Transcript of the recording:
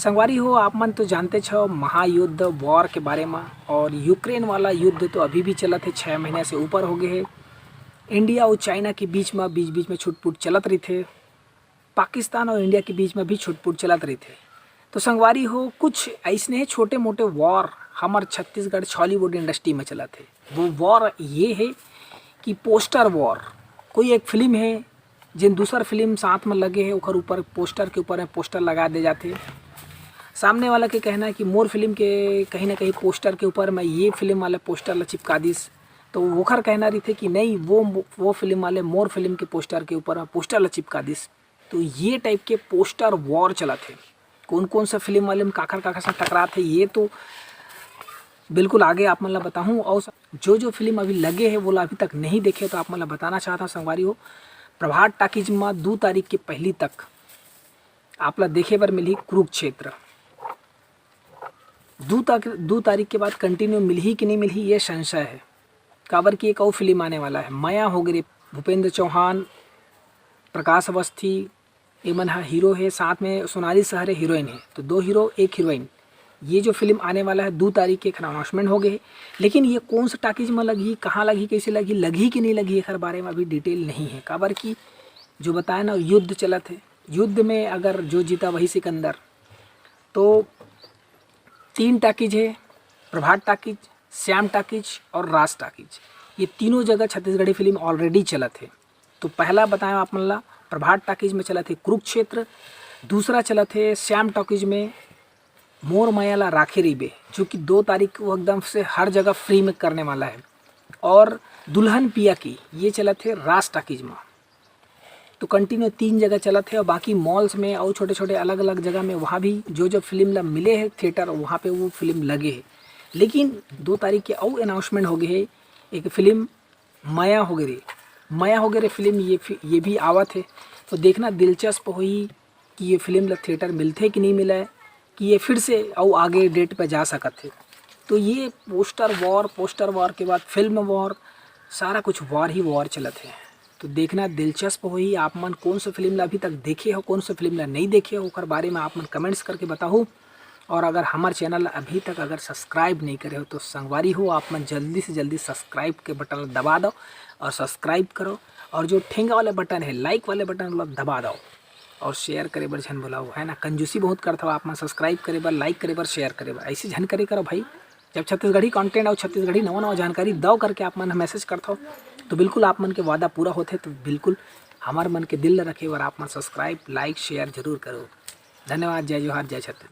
संगवारी हो आप मन तो जानते छो महायुद्ध वॉर के बारे में। और यूक्रेन वाला युद्ध तो अभी भी चलत है, 6 महीने से ऊपर हो गए है। इंडिया और चाइना के बीच में छुटपुट चलत रही थे। पाकिस्तान और इंडिया के बीच में भी छुटपुट चलत रही थे। तो संगवारी हो कुछ ऐसे छोटे मोटे वॉर हमारे छत्तीसगढ़ छॉलीवुड इंडस्ट्री में चला थे। वो वॉर ये है कि पोस्टर वॉर। कोई एक फिल्म है जिन दूसर फिल्म साथ में लगे है ओकर ऊपर पोस्टर के ऊपर में पोस्टर लगा दे जाते। सामने वाला के कहना है कि मोर फिल्म के कहीं ना कहीं पोस्टर के ऊपर मैं ये फिल्म वाला पोस्टर ला चिपका दिस, तो वोखर कहना रही थे कि नहीं वो फिल्म वाले मोर फिल्म के पोस्टर के ऊपर पोस्टर ला चिपका दिस। तो ये टाइप के पोस्टर वॉर चला थे। कौन कौन सा फिल्म वाले में काखर से टकरा थे ये तो बिल्कुल आगे आप मतलब बताऊँ। और जो फिल्म अभी लगे है वो अभी तक नहीं देखे तो आप मतलब बताना चाहता हूँ संगवारी हो। प्रभात टाकीज में 2 तारीख के पहली तक आप ला देखे बर मिली कुरुक्षेत्र। 2 तारीख के बाद कंटिन्यू मिली कि नहीं मिली ये संशय है। काबर की एक और फिल्म आने वाला है माया हो गई। भूपेंद्र चौहान, प्रकाश अवस्थी ये मन हीरो है, साथ में सोनाली सहरे हीरोइन है। तो 2 हीरो 1 हीरोइन। ये जो फिल्म आने वाला है 2 तारीख के अनाउंसमेंट हो गए। लेकिन ये कौन सा टाकीज में लगी, कहाँ लगी, कैसे लगी कि नहीं लगी हर बारे में अभी डिटेल नहीं है। काबर की जो बताया ना युद्ध चला थे, युद्ध में अगर जो जीता वही सिकंदर। तो 3 टाकीज है, प्रभात टाकीज, श्याम टाकीज और राज टाकीज। ये तीनों जगह छत्तीसगढ़ी फिल्म ऑलरेडी चला थे। तो पहला बताया आप मन ला प्रभात टाकीज में चला थे कुरुक्षेत्र, दूसरा चला थे श्याम टाकीज में मोर मायाला राखे रिबे, जो कि 2 तारीख को एकदम से हर जगह फ्री में करने वाला है। और दुल्हन पिया की ये चला थे राज टाकीज में। तो कंटिन्यू 3 जगह चला थे और बाकी मॉल्स में और छोटे छोटे अलग अलग जगह में वहाँ भी जो फिल्म ला मिले हैं थिएटर वहाँ पे वो फिल्म लगे है। लेकिन 2 तारीख के और अनाउंसमेंट हो गए है। एक फिल्म माया हो गए फिल्म ये भी आवत है। तो देखना दिलचस्प हुई कि ये फिल्म ला थिएटर मिलते कि नहीं मिला है, कि ये फिर से और आगे डेट पे जा सकत है। तो ये पोस्टर वॉर के बाद फिल्म वॉर, सारा कुछ वॉर ही वॉर चलत है। तो देखना दिलचस्प हुई आप मन कौन सा फिल्म ला अभी तक देखे हो, कौन सा फिल्म ला नहीं देखे हो ओकर बारे में आप मन कमेंट्स करके बताओ। और अगर हमारे चैनल अभी तक अगर सब्सक्राइब नहीं करे हो तो संगवारी हो आप मन जल्दी से जल्दी सब्सक्राइब के बटन दबा दो और सब्सक्राइब करो। और जो ठेंगा वाले बटन है लाइक वाले बटन वाला दबा दो और शेयर करे बर झन भुलाओ, है ना। कंजूसी बहुत करता हो आप मन सब्सक्राइब करे बर, लाइक करे बर, शेयर करे बर, ऐसी जानकारी करो भाई। जब छत्तीसगढ़ी कंटेंट और छत्तीसगढ़ी नवा जानकारी दो करके आप मन मैसेज करता हो तो बिल्कुल आप मन के वादा पूरा होते। तो बिल्कुल हमारे मन के दिल रखे और आप मन सब्सक्राइब लाइक शेयर जरूर करो। धन्यवाद। जय जोहार, जय छत्तीसगढ़।